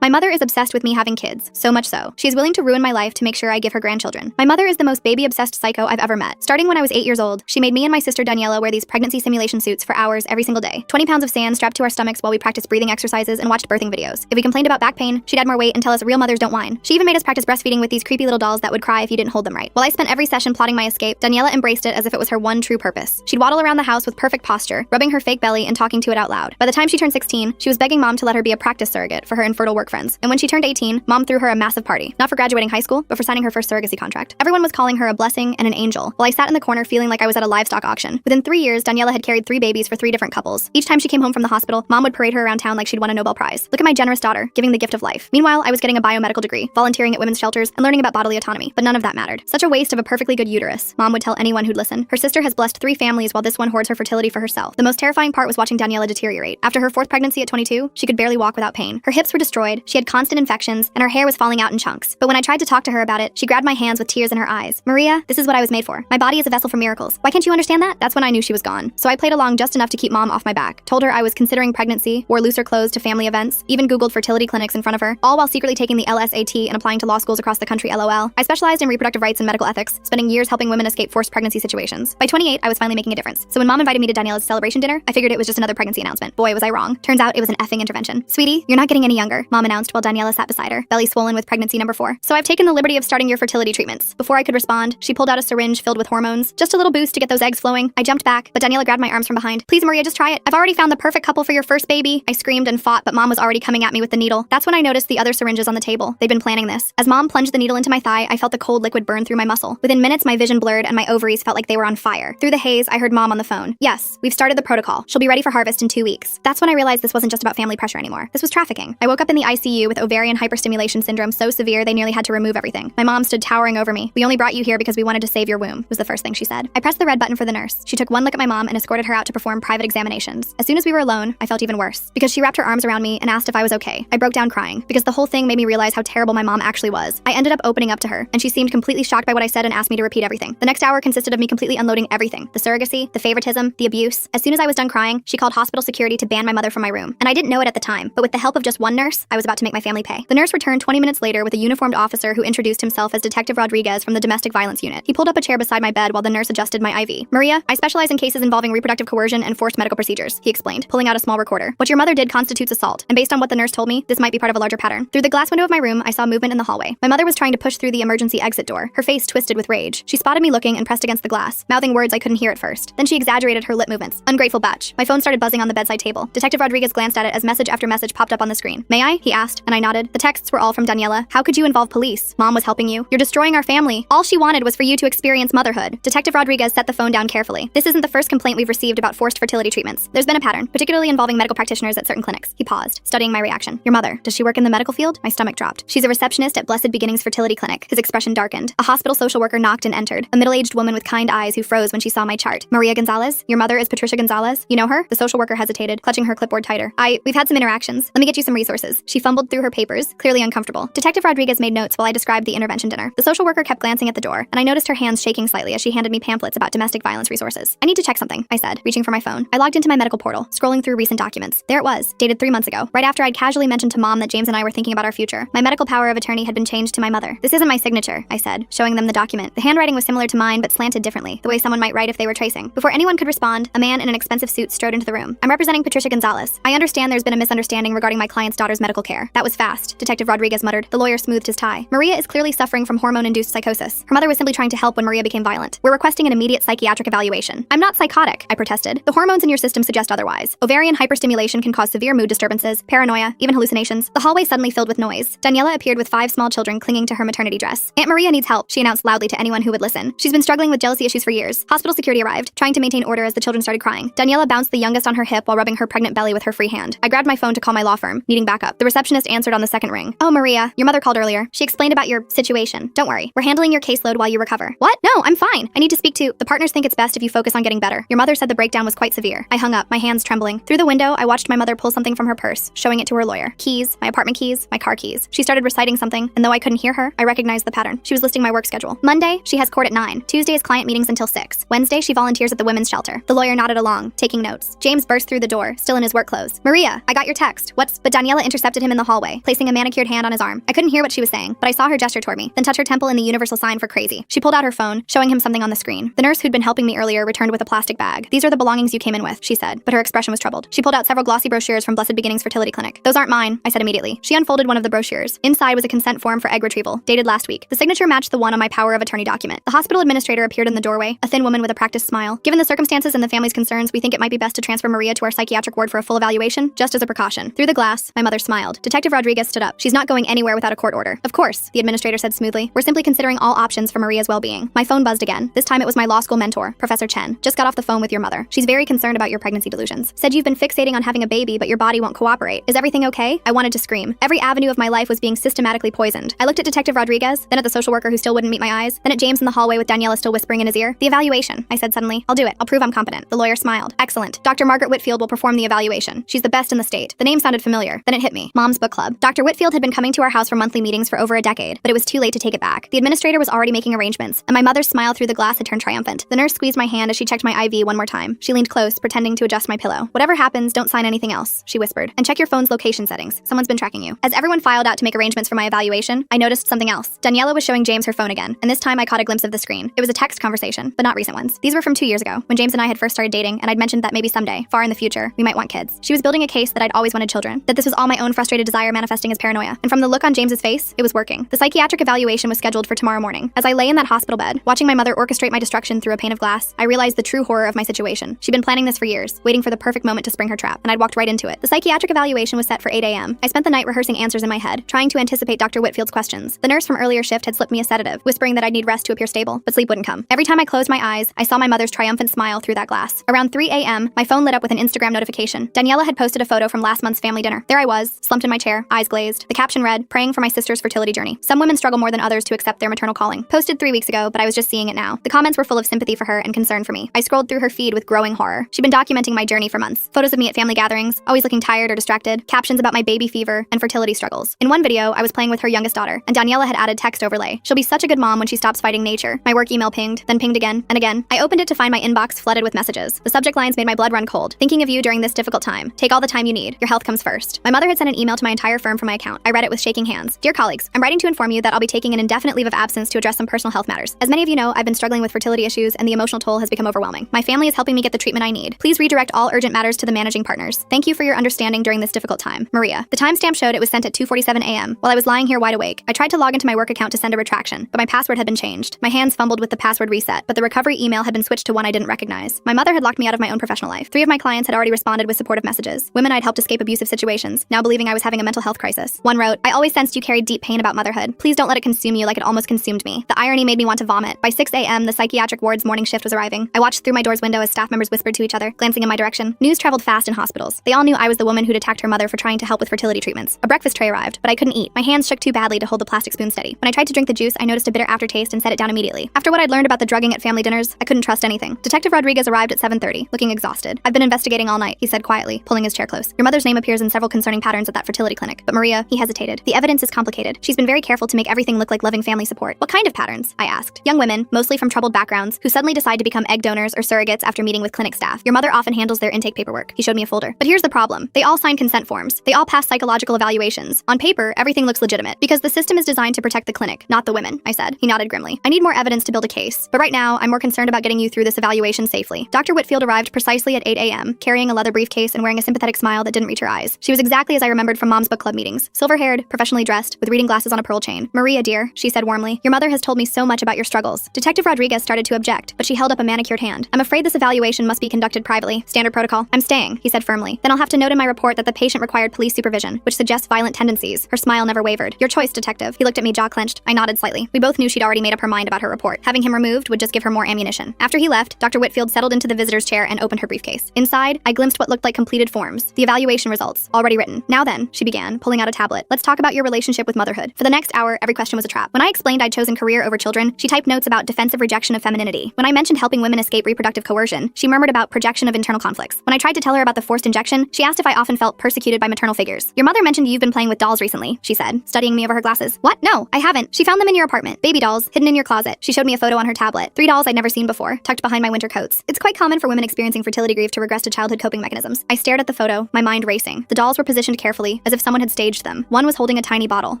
My mother is obsessed with me having kids, so much so. She is willing to ruin my life to make sure I give her grandchildren. My mother is the most baby-obsessed psycho I've ever met. Starting when I was 8 years old, she made me and my sister Daniela wear these pregnancy simulation suits for hours every single day. 20 pounds of sand strapped to our stomachs while we practiced breathing exercises and watched birthing videos. If we complained about back pain, she'd add more weight and tell us real mothers don't whine. She even made us practice breastfeeding with these creepy little dolls that would cry if you didn't hold them right. While I spent every session plotting my escape, Daniela embraced it as if it was her one true purpose. She'd waddle around the house with perfect posture, rubbing her fake belly and talking to it out loud. By the time she turned 16, she was begging mom to let her be a practice surrogate for her infertile work friends. And when she turned 18, mom threw her a massive party. Not for graduating high school, but for signing her first surrogacy contract. Everyone was calling her a blessing and an angel, while I sat in the corner feeling like I was at a livestock auction. Within 3 years, Daniela had carried 3 babies for 3 different couples. Each time she came home from the hospital, mom would parade her around town like she'd won a Nobel Prize. Look at my generous daughter, giving the gift of life. Meanwhile, I was getting a biomedical degree, volunteering at women's shelters, and learning about bodily autonomy. But none of that mattered. Such a waste of a perfectly good uterus, mom would tell anyone who'd listen. Her sister has blessed 3 families while this one hoards her fertility for herself. The most terrifying part was watching Daniela deteriorate. After her 4th pregnancy at 22, she could barely walk without pain. Her hips were destroyed, she had constant infections, and her hair was falling out in chunks. But when I tried to talk to her about it, she grabbed my hands with tears in her eyes. Maria, this is what I was made for. My body is a vessel for miracles. Why can't you understand that? That's when I knew she was gone. So I played along just enough to keep mom off my back. Told her I was considering pregnancy, wore looser clothes to family events, even Googled fertility clinics in front of her, all while secretly taking the LSAT and applying to law schools across the country, LOL. I specialized in reproductive rights and medical ethics, spending years helping women escape forced pregnancy situations. By 28, I was finally making a difference. So when mom invited me to Daniela's celebration dinner, I figured it was just another pregnancy announcement. Boy, was I wrong. Turns out it was an effing intervention. Sweetie, you're not getting any younger, mom announced while Daniela sat beside her, belly swollen with pregnancy number 4. So I've taken the liberty of starting your fertility treatments. Before I could respond, she pulled out a syringe filled with hormones. Just a little boost to get those eggs flowing. I jumped back, but Daniela grabbed my arms from behind. Please, Maria, just try it. I've already found the perfect couple for your first baby. I screamed and fought, but mom was already coming at me with the needle. That's when I noticed the other syringes on the table. They'd been planning this. As mom plunged the needle into my thigh, I felt the cold liquid burn through my muscle. Within minutes, my vision blurred and my ovaries felt like they were on fire. Through the haze, I heard mom on the phone. Yes, we've started the protocol. She'll be ready for harvest in 2 weeks. That's when I realized this wasn't just about family pressure anymore. This was trafficking. I woke up in the ICU with ovarian hyperstimulation syndrome so severe they nearly had to remove everything. My mom stood towering over me. We only brought you here because we wanted to save your womb, was the first thing she said. I pressed the red button for the nurse. She took one look at my mom and escorted her out to perform private examinations. As soon as we were alone, I felt even worse because she wrapped her arms around me and asked if I was okay. I broke down crying because the whole thing made me realize how terrible my mom actually was. I ended up opening up to her, and she seemed completely shocked by what I said and asked me to repeat everything. The next hour consisted of me completely unloading everything: the surrogacy, the favoritism, the abuse. As soon as I was done crying, she called hospital security to ban my mother from my room. And I didn't know it at the time, but with the help of just one nurse, I was about to make my family pay. The nurse returned 20 minutes later with a uniformed officer who introduced himself as Detective Rodriguez from the domestic violence unit. He pulled up a chair beside my bed while the nurse adjusted my IV. Maria, I specialize in cases involving reproductive coercion and forced medical procedures, he explained, pulling out a small recorder. What your mother did constitutes assault, and based on what the nurse told me, this might be part of a larger pattern. Through the glass window of my room, I saw movement in the hallway. My mother was trying to push through the emergency exit door, her face twisted with rage. She spotted me looking and pressed against the glass, mouthing words I couldn't hear at first. Then she exaggerated her lip movements. Ungrateful batch. My phone started buzzing on the bedside table. Detective Rodriguez glanced at it as message after message popped up on the screen. May I? He asked, and I nodded. The texts were all from Daniela. How could you involve police? Mom was helping you. You're destroying our family. All she wanted was for you to experience motherhood. Detective Rodriguez set the phone down carefully. This isn't the first complaint we've received about forced fertility treatments. There's been a pattern, particularly involving medical practitioners at certain clinics. He paused, studying my reaction. Your mother, does she work in the medical field? My stomach dropped. She's a receptionist at Blessed Beginnings Fertility Clinic. His expression darkened. A hospital social worker knocked and entered. A middle-aged woman with kind eyes who froze when she saw my chart. Maria Gonzalez? Your mother is Patricia Gonzalez? You know her? The social worker hesitated, clutching her clipboard tighter. We've had some interactions. Let me get you some resources. She fumbled through her papers, clearly uncomfortable. Detective Rodriguez made notes while I described the intervention dinner. The social worker kept glancing at the door, and I noticed her hands shaking slightly as she handed me pamphlets about domestic violence resources. I need to check something, I said, reaching for my phone. I logged into my medical portal, scrolling through recent documents. There it was, dated 3 months ago, right after I'd casually mentioned to mom that James and I were thinking about our future. My medical power of attorney had been changed to my mother. This isn't my signature, I said, showing them the document. The handwriting was similar to mine, but slanted differently, the way someone might write if they were tracing. Before anyone could respond, a man in an expensive suit strode into the room. I'm representing Patricia Gonzalez. I understand there's been a misunderstanding regarding my client's daughter's medical care. That was fast, Detective Rodriguez muttered. The lawyer smoothed his tie. Maria is clearly suffering from hormone-induced psychosis. Her mother was simply trying to help when Maria became violent. We're requesting an immediate psychiatric evaluation. I'm not psychotic, I protested. The hormones in your system suggest otherwise. Ovarian hyperstimulation can cause severe mood disturbances, paranoia, even hallucinations. The hallway suddenly filled with noise. Daniela appeared with 5 small children clinging to her maternity dress. Aunt Maria needs help, she announced loudly to anyone who would listen. She's been struggling with jealousy issues for years. Hospital security arrived, trying to maintain order as the children started crying. Daniela bounced the youngest on her hip while rubbing her pregnant belly with her free hand. I grabbed my phone to call my law firm, needing backup. The receptionist answered on the second ring. Oh, Maria, your mother called earlier. She explained about your situation. Don't worry, we're handling your caseload while you recover. What? No, I'm fine. I need to speak to... The partners think it's best if you focus on getting better. Your mother said the breakdown was quite severe. I hung up, my hands trembling. Through the window, I watched my mother pull something from her purse, showing it to her lawyer. Keys, my apartment keys, my car keys. She started reciting something, and though I couldn't hear her, I recognized the pattern. She was listing my work schedule. Monday, she has court at 9. Tuesday is client meetings until 6. Wednesday, she volunteers at the women's shelter. The lawyer nodded along, taking notes. James burst through the door, still in his work clothes. Maria, I got your text. But Daniela intercepted him him in the hallway, placing a manicured hand on his arm. I couldn't hear what she was saying, but I saw her gesture toward me, then touch her temple in the universal sign for crazy. She pulled out her phone, showing him something on the screen. The nurse who'd been helping me earlier returned with a plastic bag. "These are the belongings you came in with," she said, but her expression was troubled. She pulled out several glossy brochures from Blessed Beginnings Fertility Clinic. "Those aren't mine," I said immediately. She unfolded one of the brochures. Inside was a consent form for egg retrieval, dated last week. The signature matched the one on my power of attorney document. The hospital administrator appeared in the doorway, a thin woman with a practiced smile. "Given the circumstances and the family's concerns, we think it might be best to transfer Maria to our psychiatric ward for a full evaluation, just as a precaution." Through the glass, my mother smiled. Detective Rodriguez stood up. "She's not going anywhere without a court order." "Of course," the administrator said smoothly. "We're simply considering all options for Maria's well-being." My phone buzzed again. This time it was my law school mentor, Professor Chen. "Just got off the phone with your mother. She's very concerned about your pregnancy delusions. Said you've been fixating on having a baby, but your body won't cooperate. Is everything okay?" I wanted to scream. Every avenue of my life was being systematically poisoned. I looked at Detective Rodriguez, then at the social worker who still wouldn't meet my eyes, then at James in the hallway with Daniela still whispering in his ear. "The evaluation," I said suddenly. "I'll do it. I'll prove I'm competent." The lawyer smiled. "Excellent. Dr. Margaret Whitfield will perform the evaluation. She's the best in the state." The name sounded familiar. Then it hit me. Mom's Book Club. Dr. Whitfield had been coming to our house for monthly meetings for over a decade, but it was too late to take it back. The administrator was already making arrangements, and my mother's smile through the glass had turned triumphant. The nurse squeezed my hand as she checked my IV one more time. She leaned close, pretending to adjust my pillow. "Whatever happens, don't sign anything else," she whispered. "And check your phone's location settings. Someone's been tracking you." As everyone filed out to make arrangements for my evaluation, I noticed something else. Daniela was showing James her phone again, and this time I caught a glimpse of the screen. It was a text conversation, but not recent ones. These were from 2 years ago, when James and I had first started dating, and I'd mentioned that maybe someday, far in the future, we might want kids. She was building a case that I'd always wanted children, that this was all my own frustrated desire manifesting as paranoia. And from the look on James's face, it was working. The psychiatric evaluation was scheduled for tomorrow morning. As I lay in that hospital bed, watching my mother orchestrate my destruction through a pane of glass, I realized the true horror of my situation. She'd been planning this for years, waiting for the perfect moment to spring her trap, and I'd walked right into it. The psychiatric evaluation was set for 8 a.m. I spent the night rehearsing answers in my head, trying to anticipate Dr. Whitfield's questions. The nurse from earlier shift had slipped me a sedative, whispering that I'd need rest to appear stable, but sleep wouldn't come. Every time I closed my eyes, I saw my mother's triumphant smile through that glass. Around 3 a.m., my phone lit up with an Instagram notification. Daniela had posted a photo from last month's family dinner. There I was, slumped in my chair, eyes glazed. The caption read, "Praying for my sister's fertility journey. Some women struggle more than others to accept their maternal calling." Posted 3 weeks ago, but I was just seeing it now. The comments were full of sympathy for her and concern for me. I scrolled through her feed with growing horror. She'd been documenting my journey for months. Photos of me at family gatherings, always looking tired or distracted, captions about my baby fever and fertility struggles. In one video, I was playing with her youngest daughter, and Daniela had added text overlay. "She'll be such a good mom when she stops fighting nature." My work email pinged, then pinged again and again. I opened it to find my inbox flooded with messages. The subject lines made my blood run cold. "Thinking of you during this difficult time. Take all the time you need. Your health comes first." My mother had sent an email to my entire firm from my account. I read it with shaking hands. "Dear colleagues, I'm writing to inform you that I'll be taking an indefinite leave of absence to address some personal health matters. As many of you know, I've been struggling with fertility issues and the emotional toll has become overwhelming. My family is helping me get the treatment I need. Please redirect all urgent matters to the managing partners. Thank you for your understanding during this difficult time. Maria." The timestamp showed it was sent at 2:47 a.m. While I was lying here wide awake. I tried to log into my work account to send a retraction, but my password had been changed. My hands fumbled with the password reset, but the recovery email had been switched to one I didn't recognize. My mother had locked me out of my own professional life. 3 of my clients had already responded with supportive messages. Women I'd helped escape abusive situations, now believing I was having a mental health crisis. One wrote, "I always sensed you carried deep pain about motherhood. Please don't let it consume you like it almost consumed me." The irony made me want to vomit. By 6 a.m., the psychiatric ward's morning shift was arriving. I watched through my door's window as staff members whispered to each other, glancing in my direction. News traveled fast in hospitals. They all knew I was the woman who'd attacked her mother for trying to help with fertility treatments. A breakfast tray arrived, but I couldn't eat. My hands shook too badly to hold the plastic spoon steady. When I tried to drink the juice, I noticed a bitter aftertaste and set it down immediately. After what I'd learned about the drugging at family dinners, I couldn't trust anything. Detective Rodriguez arrived at 7:30, looking exhausted. "I've been investigating all night," he said quietly, pulling his chair close. "Your mother's name appears in several concerning patterns at that fertility clinic. But Maria," he hesitated, "the evidence is complicated. She's been very careful to make everything look like loving family support." "What kind of patterns?" I asked. "Young women, mostly from troubled backgrounds, who suddenly decide to become egg donors or surrogates after meeting with clinic staff. Your mother often handles their intake paperwork." He showed me a folder. "But here's the problem. They all sign consent forms. They all pass psychological evaluations. On paper, everything looks legitimate, because the system is designed to protect the clinic, not the women," I said. He nodded grimly. "I need more evidence to build a case. But right now, I'm more concerned about getting you through this evaluation safely." Dr. Whitfield arrived precisely at 8 a.m., carrying a leather briefcase and wearing a sympathetic smile that didn't reach her eyes. She was exactly as I remembered from Mom's book club meetings. Silver-haired, professionally dressed, with reading glasses on a pearl chain. "Maria, dear," she said warmly, "your mother has told me so much about your struggles." Detective Rodriguez started to object, but she held up a manicured hand. "I'm afraid this evaluation must be conducted privately. Standard protocol." "I'm staying," he said firmly. "Then I'll have to note in my report that the patient required police supervision, which suggests violent tendencies." Her smile never wavered. "Your choice, detective." He looked at me, jaw clenched. I nodded slightly. We both knew she'd already made up her mind about her report. Having him removed would just give her more ammunition. After he left, Dr. Whitfield settled into the visitor's chair and opened her briefcase. Inside, I glimpsed what looked like completed forms. The evaluation results, already written. "Now then," she began, pulling out a tablet. "Let's talk about your relationship with motherhood." For the next hour, every question was a trap. When I explained I'd chosen career over children, she typed notes about defensive rejection of femininity. When I mentioned helping women escape reproductive coercion, she murmured about projection of internal conflicts. When I tried to tell her about the forced injection, she asked if I often felt persecuted by maternal figures. "Your mother mentioned you've been playing with dolls recently," she said, studying me over her glasses. "What? No, I haven't. She found them in your apartment. Baby dolls, hidden in your closet." She showed me a photo on her tablet. 3 dolls I'd never seen before, tucked behind my winter coats. It's quite common for women experiencing fertility grief to regress to childhood coping mechanisms. I stared at the photo, my mind racing. The dolls were positioned carefully, blurry, as if someone had staged them. One was holding a tiny bottle.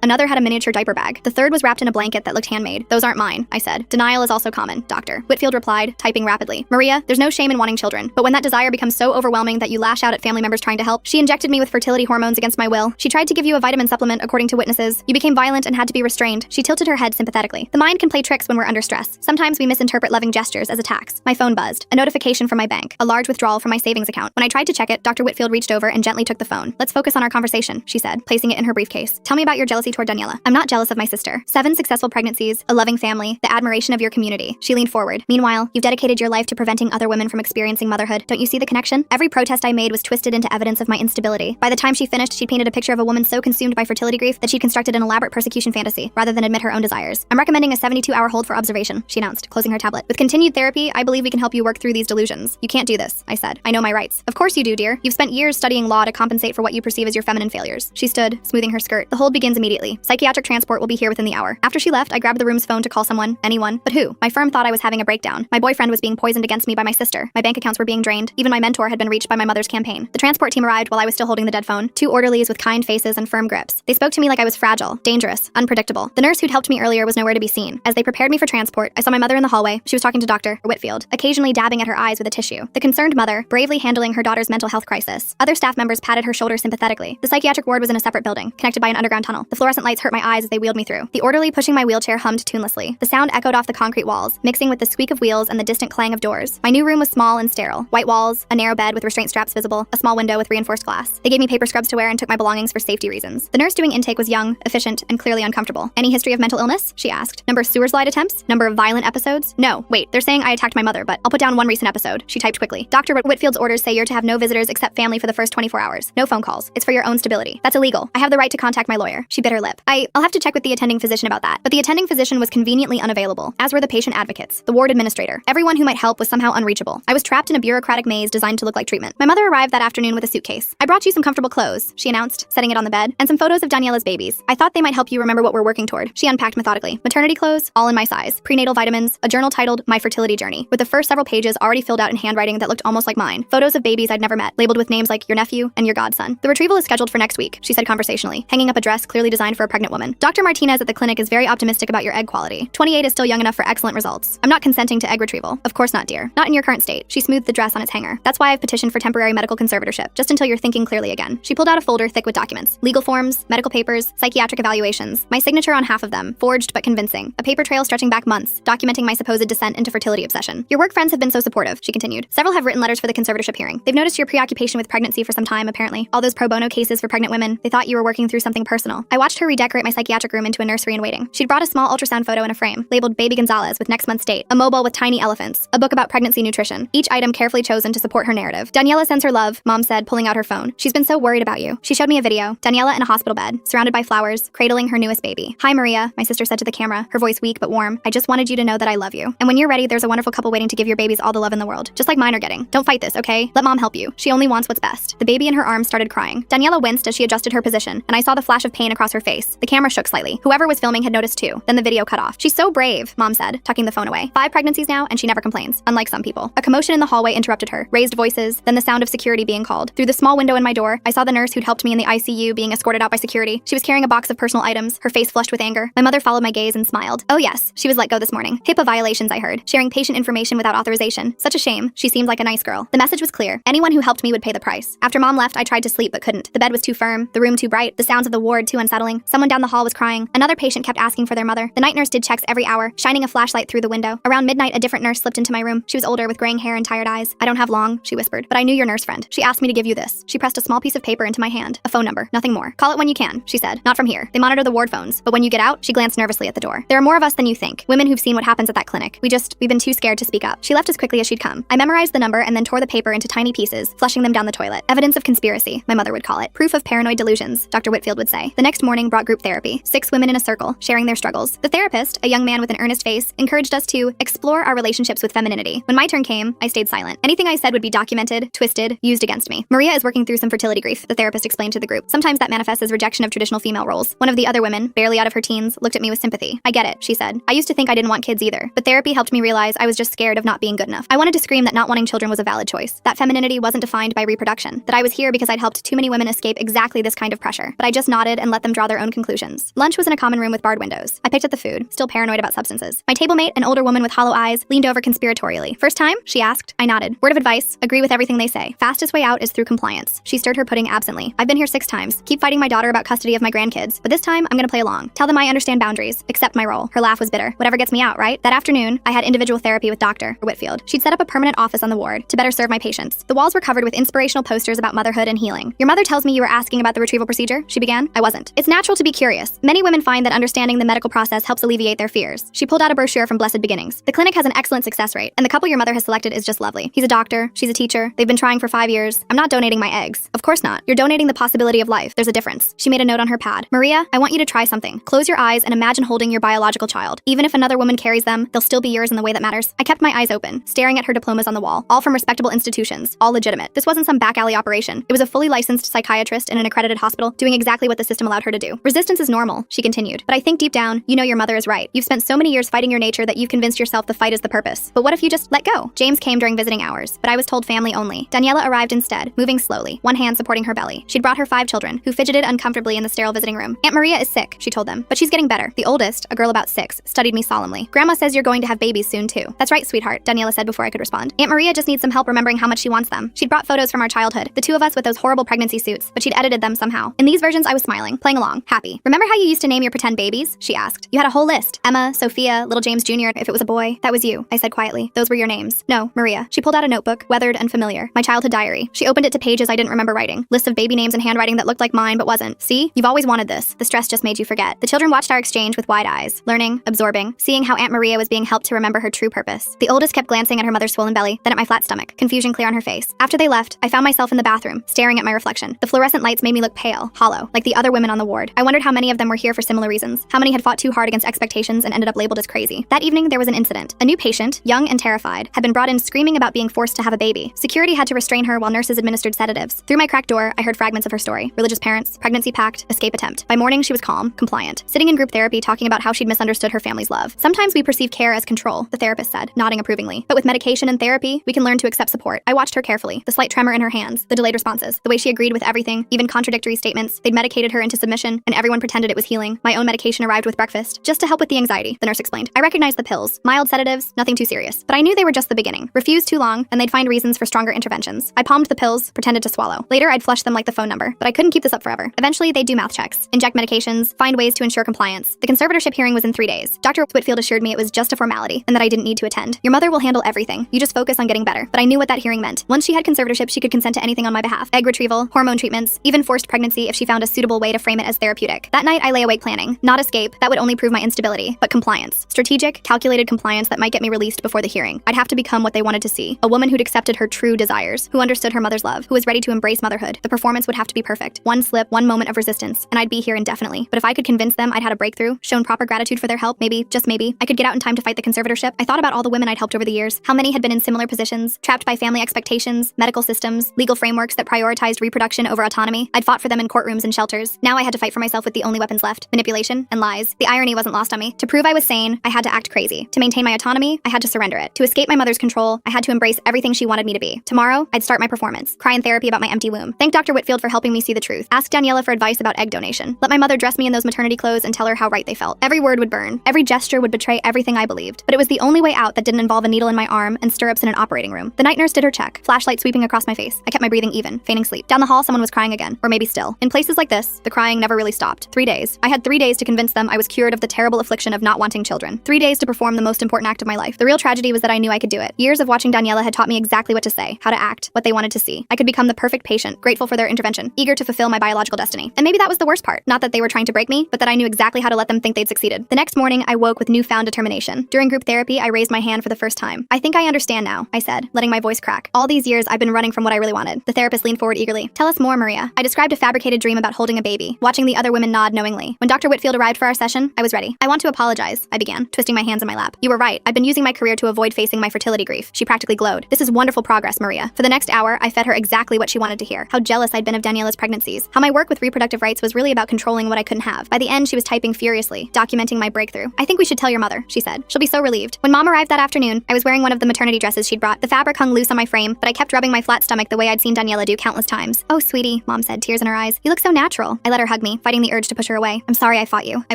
Another had a miniature diaper bag. The third was wrapped in a blanket that looked handmade. Those aren't mine, I said. Denial is also common, Doctor. Whitfield replied, typing rapidly. Maria, there's no shame in wanting children, but when that desire becomes so overwhelming that you lash out at family members trying to help, she injected me with fertility hormones against my will. She tried to give you a vitamin supplement, according to witnesses. You became violent and had to be restrained. She tilted her head sympathetically. The mind can play tricks when we're under stress. Sometimes we misinterpret loving gestures as attacks. My phone buzzed. A notification from my bank. A large withdrawal from my savings account. When I tried to check it, Dr. Whitfield reached over and gently took the phone. Let's focus on our conversation, she said, placing it in her briefcase. Tell me about your jealousy toward Daniela. I'm not jealous of my sister. 7 successful pregnancies, a loving family, the admiration of your community. She leaned forward. Meanwhile, you've dedicated your life to preventing other women from experiencing motherhood. Don't you see the connection? Every protest I made was twisted into evidence of my instability. By the time she finished, she painted a picture of a woman so consumed by fertility grief that she constructed an elaborate persecution fantasy rather than admit her own desires. I'm recommending a 72-hour hold for observation, she announced, closing her tablet. With continued therapy, I believe we can help you work through these delusions. You can't do this, I said. I know my rights. Of course you do, dear. You've spent years studying law to compensate for what you perceive as your feminine failures. She stood, smoothing her skirt. The hold begins immediately. Psychiatric transport will be here within the hour. After she left, I grabbed the room's phone to call someone, anyone, but who? My firm thought I was having a breakdown. My boyfriend was being poisoned against me by my sister. My bank accounts were being drained. Even my mentor had been reached by my mother's campaign. The transport team arrived while I was still holding the dead phone. 2 orderlies with kind faces and firm grips. They spoke to me like I was fragile, dangerous, unpredictable. The nurse who'd helped me earlier was nowhere to be seen. As they prepared me for transport, I saw my mother in the hallway. She was talking to Dr. Whitfield, occasionally dabbing at her eyes with a tissue. The concerned mother, bravely handling her daughter's mental health crisis. Other staff members patted her shoulder sympathetically. The psychiatric ward was in a separate building, connected by an underground tunnel. The fluorescent lights hurt my eyes as they wheeled me through. The orderly pushing my wheelchair hummed tunelessly. The sound echoed off the concrete walls, mixing with the squeak of wheels and the distant clang of doors. My new room was small and sterile. White walls, a narrow bed with restraint straps visible, a small window with reinforced glass. They gave me paper scrubs to wear and took my belongings for safety reasons. The nurse doing intake was young, efficient, and clearly uncomfortable. Any history of mental illness? She asked. Number of sewer slide attempts? Number of violent episodes? No, wait, they're saying I attacked my mother, but I'll put down one recent episode. She typed quickly. Dr. Whitfield's orders say you're to have no visitors except family for the first 24 hours. No phone calls. It's for your own stability. That's illegal. I have the right to contact my lawyer. She bit her lip. I'll have to check with the attending physician about that. But the attending physician was conveniently unavailable, as were the patient advocates, the ward administrator. Everyone who might help was somehow unreachable. I was trapped in a bureaucratic maze designed to look like treatment. My mother arrived that afternoon with a suitcase. I brought you some comfortable clothes, she announced, setting it on the bed, and some photos of Daniela's babies. I thought they might help you remember what we're working toward. She unpacked methodically. Maternity clothes, all in my size. Prenatal vitamins, a journal titled My Fertility Journey, with the first several pages already filled out in handwriting that looked almost like mine. Photos of babies I'd never met, labeled with names like your nephew and your godson. The retrieval is scheduled for next week, she said conversationally, hanging up a dress clearly designed for a pregnant woman. Dr. Martinez at the clinic is very optimistic about your egg quality. 28 is still young enough for excellent results. I'm not consenting to egg retrieval. Of course not, dear. Not in your current state. She smoothed the dress on its hanger. That's why I've petitioned for temporary medical conservatorship, just until you're thinking clearly again. She pulled out a folder thick with documents. Legal forms, medical papers, psychiatric evaluations. My signature on half of them, forged but convincing. A paper trail stretching back months, documenting my supposed descent into fertility obsession. Your work friends have been so supportive, she continued. Several have written letters for the conservatorship hearing. They've noticed your preoccupation with pregnancy for some time, apparently. All those pro bono cases for pregnant women, they thought you were working through something personal. I watched her redecorate my psychiatric room into a nursery in waiting. She'd brought a small ultrasound photo in a frame, labeled Baby Gonzalez with next month's date, a mobile with tiny elephants, a book about pregnancy nutrition, each item carefully chosen to support her narrative. Daniela sends her love, Mom said, pulling out her phone. She's been so worried about you. She showed me a video. Daniela in a hospital bed, surrounded by flowers, cradling her newest baby. Hi, Maria, my sister said to the camera, her voice weak but warm. I just wanted you to know that I love you. And when you're ready, there's a wonderful couple waiting to give your babies all the love in the world, just like mine are getting. Don't fight this, okay? Let Mom help you. She only wants what's best. The baby in her arms started crying. Daniela winced as she adjusted her position, and I saw the flash of pain across her face. The camera shook slightly. Whoever was filming had noticed too. Then the video cut off. She's so brave, Mom said, tucking the phone away. 5 pregnancies now, and she never complains, unlike some people. A commotion in the hallway interrupted her. Raised voices, then the sound of security being called. Through the small window in my door, I saw the nurse who'd helped me in the ICU being escorted out by security. She was carrying a box of personal items, her face flushed with anger. My mother followed my gaze and smiled. Oh yes, she was let go this morning. HIPAA violations, I heard. Sharing patient information without authorization. Such a shame. She seemed like a nice girl. The message was clear. Anyone who helped me would pay the price. After Mom left, I tried to sleep but couldn't. The bed was too firm, the room too bright, the sounds of the ward too unsettling. Someone down the hall was crying. Another patient kept asking for their mother. The night nurse did checks every hour, shining a flashlight through the window. Around midnight, a different nurse slipped into my room. She was older with graying hair and tired eyes. I don't have long, she whispered, but I knew your nurse friend. She asked me to give you this. She pressed a small piece of paper into my hand. A phone number, nothing more. Call it when you can, she said. Not from here. They monitor the ward phones, but when you get out, she glanced nervously at the door. There are more of us than you think. Women who've seen what happens at that clinic. We've been too scared to speak up. She left as quickly as she'd come. I memorized the number and then tore the paper into tiny pieces, flushing them down the toilet. Evidence of conspiracy, my mother would call it. Proof of paranoid delusions, Dr. Whitfield would say. The next morning brought group therapy. 6 women in a circle, sharing their struggles. The therapist, a young man with an earnest face, encouraged us to explore our relationships with femininity. When my turn came, I stayed silent. Anything I said would be documented, twisted, used against me. Maria is working through some fertility grief, the therapist explained to the group. Sometimes that manifests as rejection of traditional female roles. One of the other women, barely out of her teens, looked at me with sympathy. I get it, she said. I used to think I didn't want kids either, but therapy helped me realize I was just scared of not being good enough. I wanted to scream that not wanting children was a valid choice, that femininity wasn't defined by reproduction, that I was here because I'd helped too many women escape exactly this kind of pressure, but I just nodded and let them draw their own conclusions. Lunch was in a common room with barred windows. I picked at the food, still paranoid about substances. My table mate, an older woman with hollow eyes, leaned over conspiratorially. "First time?" she asked. I nodded. "Word of advice, agree with everything they say. Fastest way out is through compliance." She stirred her pudding absently. "I've been here 6 times. Keep fighting my daughter about custody of my grandkids, but this time I'm gonna play along. Tell them I understand boundaries, accept my role." Her laugh was bitter. "Whatever gets me out, right?" That afternoon, I had individual therapy with Dr. Whitfield. She'd set up a permanent office on the ward to better serve my patients. The walls were covered with inspirational posters about motherhood and healing. "Your mother tells me you were asking about the retrieval procedure," she began. I wasn't. "It's natural to be curious. Many women find that understanding the medical process helps alleviate their fears." She pulled out a brochure from Blessed Beginnings. "The clinic has an excellent success rate, and the couple your mother has selected is just lovely. He's a doctor, she's a teacher. They've been trying for 5 years. I'm not donating my eggs." "Of course not. You're donating the possibility of life. There's a difference." She made a note on her pad. "Maria, I want you to try something. Close your eyes and imagine holding your biological child. Even if another woman carries them, they'll still be yours in the way that matters." I kept my eyes open, staring at her diplomas on the wall, all from respectable institutions, all legitimate. This wasn't some back alley operation. It was a fully licensed psychiatrist in an accredited hospital doing exactly what the system allowed her to do. "Resistance is normal," she continued, "but I think deep down, you know your mother is right. You've spent so many years fighting your nature that you've convinced yourself the fight is the purpose. But what if you just let go?" James came during visiting hours, but I was told family only. Daniela arrived instead, moving slowly, one hand supporting her belly. She'd brought her 5 children, who fidgeted uncomfortably in the sterile visiting room. "Aunt Maria is sick," she told them, "but she's getting better." The oldest, a girl about 6, studied me solemnly. "Grandma says you're going to have babies soon too." "That's right, sweetheart," Daniela said before I could respond. "Aunt Maria just needs some help remembering how much she wants them." She'd brought photos from our childhood, the 2 of us with those horrible pregnancy suits, but she'd edited them somehow. In these versions, I was smiling, playing along, happy. "Remember how you used to name your pretend babies?" she asked. "You had a whole list. Emma, Sophia, little James Jr. if it was a boy." "That was you," I said quietly. "Those were your names." "No, Maria." She pulled out a notebook, weathered and familiar. My childhood diary. She opened it to pages I didn't remember writing. Lists of baby names and handwriting that looked like mine but wasn't. "See? You've always wanted this. The stress just made you forget." The children watched our exchange with wide eyes, learning, absorbing, seeing how Aunt Maria was being helped to remember her true purpose. The oldest kept glancing at her mother's swollen belly, then at my flat stomach, confusion clear on her face. After they left, I found myself in the bathroom, staring at my reflection. The fluorescent lights made me look pale, hollow, like the other women on the ward. I wondered how many of them were here for similar reasons, how many had fought too hard against expectations and ended up labeled as crazy. That evening, there was an incident. A new patient, young and terrified, had been brought in screaming about being forced to have a baby. Security had to restrain her while nurses administered sedatives. Through my cracked door, I heard fragments of her story. Religious parents, pregnancy pact, escape attempt. By morning, she was calm, compliant, sitting in group therapy talking about how she'd misunderstood her family's love. "Sometimes we perceive care as control," the therapist said, nodding approvingly. "But with medication and therapy, we can learn to accept support." I watched her carefully, the slight tremor in her hands, the delayed responses, the way she agreed with everything, even contradictory statements. They'd medicated her into submission, and everyone pretended it was healing. My own medication arrived with breakfast, just to help with the anxiety, the nurse explained. I recognized the pills, mild sedatives, nothing too serious. But I knew they were just the beginning. Refuse too long, and they'd find reasons for stronger interventions. I palmed the pills, pretended to swallow. Later, I'd flush them like the phone number, but I couldn't keep this up forever. Eventually, they'd do mouth checks, inject medications, find ways to ensure compliance. The conservatorship hearing was in 3 days. Dr. Whitfield assured me it was just a formality, and that I didn't need to attend. "Your mother will handle everything. You just focus on getting better." But I knew what that hearing meant. Once she had conservatorship, she could consent to anything on my behalf. Egg retrieval, hormone treatments, even forced pregnancy if she found a suitable way to frame it as therapeutic. That night, I lay awake planning. Not escape, that would only prove my instability, but compliance. Strategic, calculated compliance that might get me released before the hearing. I'd have to become what they wanted to see. A woman who'd accepted her true desires, who understood her mother's love, who was ready to embrace motherhood. The performance would have to be perfect. One slip, one moment of resistance, and I'd be here indefinitely. But if I could convince them I'd had a breakthrough, shown proper gratitude for their help, maybe, just maybe, I could get out in time to fight the conservatorship. I thought about all the women I'd helped over the years, how many had been in similar positions, trapped by family expectations, medical systems, legal frameworks that prioritized reproduction over autonomy. I'd fought for them in courtrooms and shelters. Now I had to fight for myself with the only weapons left, manipulation and lies. The irony wasn't lost on me. To prove I was sane, I had to act crazy. To maintain my autonomy, I had to surrender it. To escape my mother's control, I had to embrace everything she wanted me to be. Tomorrow, I'd start my performance, cry in therapy about my empty womb. Thank Dr. Whitfield for helping me see the truth. Ask Daniela for advice about egg donation. Let my mother dress me in those maternity clothes and tell her how right they felt. Every word would burn. Every gesture would betray everything I believed. But it was the only way out that didn't involve a needle in my arm and stirrups in an operating room. The night nurse did her check, flashlight sweeping across my face. I kept my breathing even, feigning sleep. Down the hall, someone was crying again, or maybe still. In places like this, the crying never really stopped. 3 days. I had 3 days to convince them I was cured of the terrible affliction of not wanting children. 3 days to perform the most important act of my life. The real tragedy was that I knew I could do it. Years of watching Daniela had taught me exactly what to say, how to act, what they wanted to see. I could become the perfect patient, grateful for their intervention, eager to fulfill my biological destiny. And maybe that was the worst part. Not that they were trying to break me, but that I knew exactly how to let them think they'd succeeded. The next morning, I woke with newfound determination. During group therapy, I raised my hand for the first time. "I think I understand now," I said, letting my voice crack. "All these years, I've been running from what I really wanted." The therapist leaned forward eagerly. "Tell us more, Maria." I described a fabricated dream about holding a baby, watching the other women nod knowingly. When Dr. Whitfield arrived for our session, I was ready. "I want to apologize," I began, twisting my hands in my lap. "You were right. I've been using my career to avoid facing my fertility grief." She practically glowed. "This is wonderful progress, Maria." For the next hour, I fed her exactly what she wanted to hear. How jealous I'd been of Daniela's pregnancies. How my work with reproductive rights was really about controlling what I couldn't have. By the end, she was typing furiously, documenting my breakthrough. "I think we should tell your mother," she said. "She'll be so relieved." When Mom arrived that afternoon, I was wearing one of the maternity dresses she'd brought. The fabric hung loose on my frame, but I kept rubbing my flat stomach the way I'd seen Daniela do countless times. "Oh, sweetie," Mom Mom said, tears in her eyes. You look so natural. I let her hug me, fighting the urge to push her away. I'm sorry I fought you, I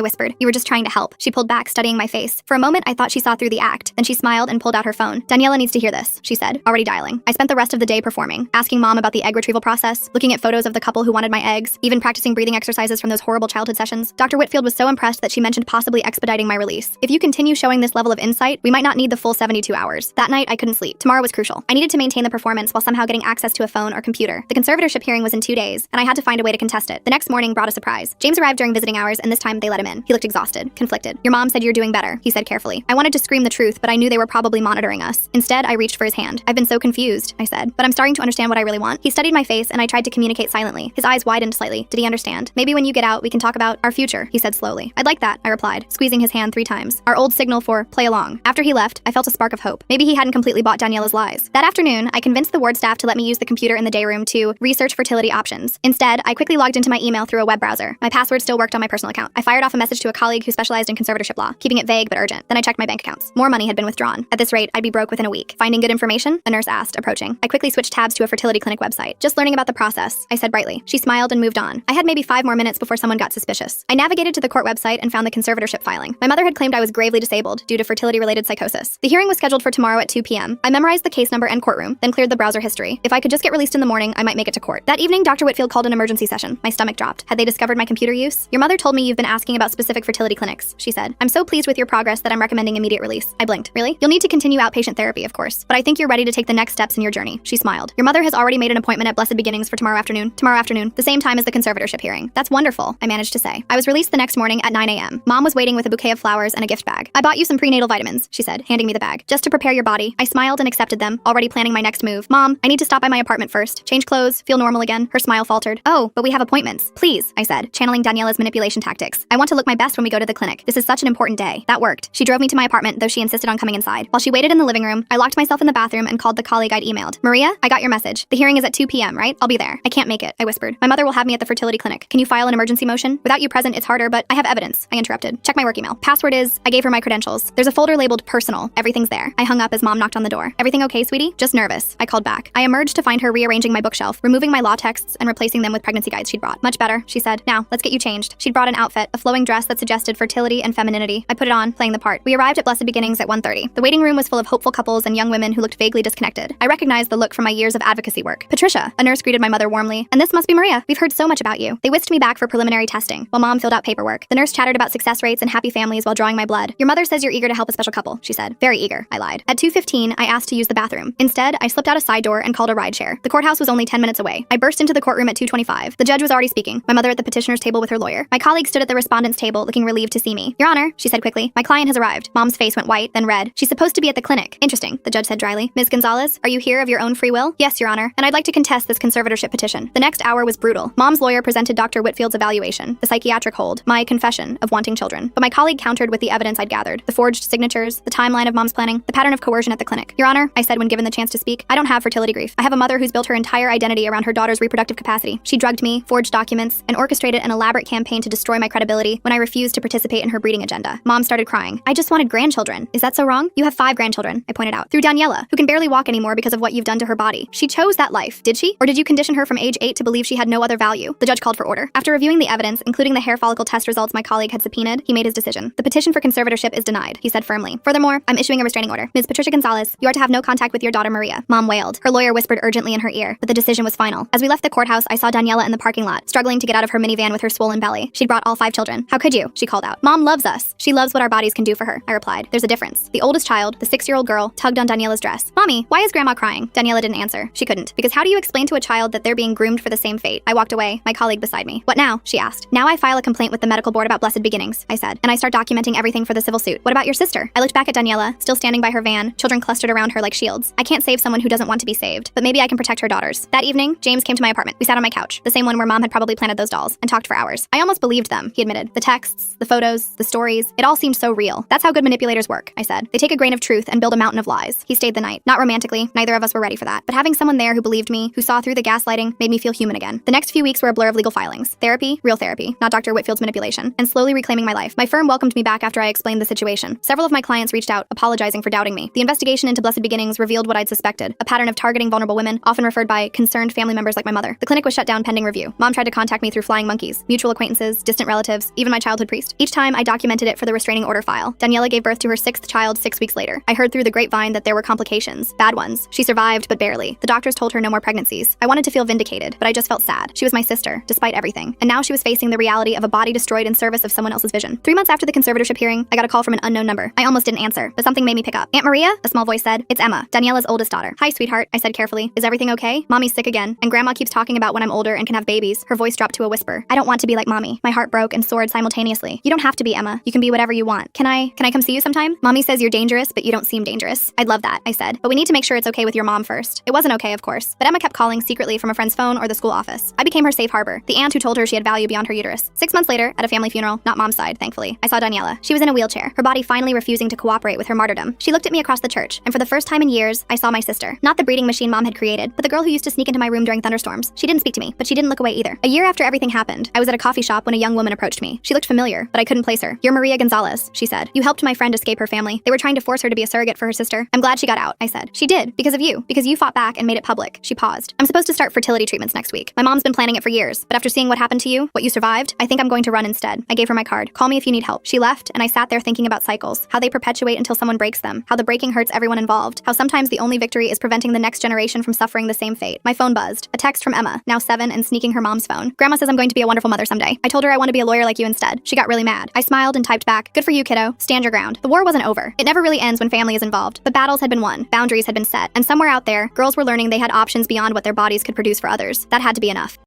whispered. You were just trying to help. She pulled back, studying my face. For a moment, I thought she saw through the act. Then she smiled and pulled out her phone. Daniela needs to hear this, she said, already dialing. I spent the rest of the day performing, asking Mom about the egg retrieval process, looking at photos of the couple who wanted my eggs, even practicing breathing exercises from those horrible childhood sessions. Dr. Whitfield was so impressed that she mentioned possibly expediting my release. If you continue showing this level of insight, we might not need the full 72 hours. That night, I couldn't sleep. Tomorrow was crucial. I needed to maintain the performance while somehow getting access to a phone or computer. The conservatorship hearing was in 2 days, and I had to find a way to contest it. The next morning brought a surprise. James arrived during visiting hours, and this time they let him in. He looked exhausted, conflicted. Your mom said you're doing better, he said carefully. I wanted to scream the truth, but I knew they were probably monitoring us. Instead, I reached for his hand. I've been so confused, I said, but I'm starting to understand what I really want. He studied my face, and I tried to communicate silently. His eyes widened slightly. Did he understand? Maybe when you get out, we can talk about our future, he said slowly. I'd like that, I replied, squeezing his hand 3 times. Our old signal for play along. After he left, I felt a spark of hope. Maybe he hadn't completely bought Daniela's lies. That afternoon, I convinced the ward staff to let me use the computer in the day room to research fertility options. Instead, I quickly logged into my email through a web browser. My password still worked on my personal account. I fired off a message to a colleague who specialized in conservatorship law, keeping it vague but urgent. Then I checked my bank accounts. More money had been withdrawn. At this rate, I'd be broke within a week. Finding good information? A nurse asked, approaching. I quickly switched tabs to a fertility clinic website. Just learning about the process, I said brightly. She smiled and moved on. I had maybe 5 more minutes before someone got suspicious. I navigated to the court website and found the conservatorship filing. My mother had claimed I was gravely disabled due to fertility-related psychosis. The hearing was scheduled for tomorrow at 2 p.m. I memorized the case number and courtroom, then cleared the browser history. If I could just get released in the morning, I might make it to court. That evening, Dr. Whitfield called an emergency session. My stomach dropped. Had they discovered my computer use? Your mother told me you've been asking about specific fertility clinics, she said. I'm so pleased with your progress that I'm recommending immediate release. I blinked. Really? You'll need to continue outpatient therapy, of course, but I think you're ready to take the next steps in your journey. She smiled. Your mother has already made an appointment at Blessed Beginnings for tomorrow afternoon, the same time as the conservatorship hearing. That's wonderful, I managed to say. I was released the next morning at 9 a.m. Mom was waiting with a bouquet of flowers and a gift bag. I bought you some prenatal vitamins, she said, handing me the bag. Just to prepare your body. I smiled and accepted them, already planning my next move. Mom, I need to stop by my apartment first. Change clothes, feel normal again. Her smile faltered. Oh, but we have appointments. Please, I said, channeling Daniela's manipulation tactics. I want to look my best when we go to the clinic. This is such an important day. That worked. She drove me to my apartment, though she insisted on coming inside. While she waited in the living room, I locked myself in the bathroom and called the colleague I'd emailed. Maria, I got your message. The hearing is at 2 p.m., right? I'll be there. I can't make it, I whispered. My mother will have me at the fertility clinic. Can you file an emergency motion? Without you present, it's harder, but I have evidence, I interrupted. Check my work email. Password is, I gave her my credentials. There's a folder labeled personal. Everything's there. I hung up as Mom knocked on the door. Everything okay, sweetie? Just nervous. I called back. I emerged to find her rearranging my bookshelf, removing my law texts and replacing them with pregnancy guides she'd brought. Much better, she said. Now, let's get you changed. She'd brought an outfit, a flowing dress that suggested fertility and femininity. I put it on, playing the part. We arrived at Blessed Beginnings at 1:30. The waiting room was full of hopeful couples and young women who looked vaguely disconnected. I recognized the look from my years of advocacy work. Patricia, a nurse greeted my mother warmly. And this must be Maria. We've heard so much about you. They whisked me back for preliminary testing, while Mom filled out paperwork. The nurse chattered about success rates and happy families while drawing my blood. Your mother says you're eager to help a special couple, she said. Very eager, I lied. At 2:15, I asked to use the bathroom. Instead, I slipped out a side door and called a rideshare. The courthouse was only 10 minutes away. I burst into the courtroom at 2:25. The judge was already speaking, my mother at the petitioner's table with her lawyer. My colleague stood at the respondent's table, looking relieved to see me. Your Honor, she said quickly, my client has arrived. Mom's face went white, then red. She's supposed to be at the clinic. Interesting, the judge said dryly. Ms. Gonzalez, are you here of your own free will? Yes, Your Honor, and I'd like to contest this conservatorship petition. The next hour was brutal. Mom's lawyer presented Dr. Whitfield's evaluation, the psychiatric hold, my confession of wanting children. But my colleague countered with the evidence I'd gathered, the forged signatures, the timeline of Mom's planning, the pattern of coercion at the clinic. Your Honor, I said when given the chance to speak, I don't have fertility grief. I have a mother who's built her entire identity around her daughter's reproductive capacity. She drugged me, forged documents, and orchestrated an elaborate campaign to destroy my credibility when I refused to participate in her breeding agenda. Mom started crying. I just wanted grandchildren. Is that so wrong? You have 5 grandchildren, I pointed out. Through Daniela, who can barely walk anymore because of what you've done to her body. She chose that life, did she? Or did you condition her from age 8 to believe she had no other value? The judge called for order. After reviewing the evidence, including the hair follicle test results my colleague had subpoenaed, he made his decision. The petition for conservatorship is denied, he said firmly. Furthermore, I'm issuing a restraining order. Ms. Patricia Gonzalez, you are to have no contact with your daughter Maria. Mom wailed. Her lawyer whispered urgently in her ear, but the decision was final. As we left the courthouse, I saw Daniela in the parking lot, struggling to get out of her minivan with her swollen belly. She'd brought all 5 children. How could you? She called out. Mom loves us. She loves what our bodies can do for her, I replied. There's a difference. The oldest child, the 6-year-old girl, tugged on Daniela's dress. Mommy, why is Grandma crying? Daniela didn't answer. She couldn't. Because how do you explain to a child that they're being groomed for the same fate? I walked away, my colleague beside me. What now? She asked. Now I file a complaint with the medical board about Blessed Beginnings, I said, and I start documenting everything for the civil suit. What about your sister? I looked back at Daniela, still standing by her van, children clustered around her like shields. I can't save someone who doesn't want to be saved, but maybe I can protect her daughters. That evening, James came to my apartment. We sat on my couch, the same one where Mom had probably planted those dolls, and talked for hours. I almost believed them, he admitted. The texts, the photos, the stories, it all seemed so real. That's how good manipulators work, I said. They take a grain of truth and build a mountain of lies. He stayed the night. Not romantically, neither of us were ready for that. But having someone there who believed me, who saw through the gaslighting, made me feel human again. The next few weeks were a blur of legal filings. Therapy, real therapy, not Dr. Whitfield's manipulation, and slowly reclaiming my life. My firm welcomed me back after I explained the situation. Several of my clients reached out, apologizing for doubting me. The investigation into Blessed Beginnings revealed what I'd suspected, a pattern of targeting vulnerable women, often referred by concerned family members like my mother. The clinic was shut down pending review. Mom tried to contact me through flying monkeys, mutual acquaintances, distant relatives, even my childhood priest. Each time, I documented it for the restraining order file. Daniela gave birth to her 6th child 6 weeks later. I heard through the grapevine that there were complications, bad ones. She survived, but barely. The doctors told her no more pregnancies. I wanted to feel vindicated, but I just felt sad. She was my sister, despite everything. And now she was facing the reality of a body destroyed in service of someone else's vision. 3 months after the conservatorship hearing, I got a call from an unknown number. I almost didn't answer, but something made me pick up. Aunt Maria? A small voice said. It's Emma, Daniela's oldest daughter. Hi, sweetheart, I said carefully. Is everything okay? Mommy's sick again, and Grandma keeps talking about when I'm older and can have babies. Her voice dropped to a whisper. I don't want to be like Mommy. My heart broke and soared simultaneously. You don't have to be, Emma. You can be whatever you want. Can I come see you sometime? Mommy says you're dangerous, but you don't seem dangerous. I'd love that, I said. But we need to make sure it's okay with your mom first. It wasn't okay, of course, but Emma kept calling secretly from a friend's phone or the school office. I became her safe harbor, the aunt who told her she had value beyond her uterus. 6 months later, at a family funeral, not Mom's side, thankfully, I saw Daniela. She was in a wheelchair, her body finally refusing to cooperate with her martyrdom. She looked at me across the church, and for the first time in years, I saw my sister. Not the breeding machine Mom had created, but the girl who used to sneak into my room during thunderstorms. She didn't speak to me, but she didn't look away either. A year after everything happened, I was at a coffee shop when a young woman approached me. She looked familiar, but I couldn't place her. You're Maria Gonzalez, she said. You helped my friend escape her family. They were trying to force her to be a surrogate for her sister. I'm glad she got out, I said. She did, because you fought back and made it public. She paused. I'm supposed to start fertility treatments next week. My mom's been planning it for years, but after seeing what happened to you, what you survived, I think I'm going to run instead. I gave her my card. Call me if you need help. She left, and I sat there thinking about cycles, how they perpetuate until someone breaks them, how the breaking hurts everyone involved, how sometimes the only victory is preventing the next generation from suffering the same fate. My phone buzzed. A text from Emma, now 7 and sneaking her mom's phone. Grandma says I'm going to be a wonderful mother someday. I told her I want to be a lawyer like you instead. She got really mad. I smiled and typed back, good for you, kiddo. Stand your ground. The war wasn't over. It never really ends when family is involved. But battles had been won. Boundaries had been set. And somewhere out there, girls were learning they had options beyond what their bodies could produce for others. That had to be enough.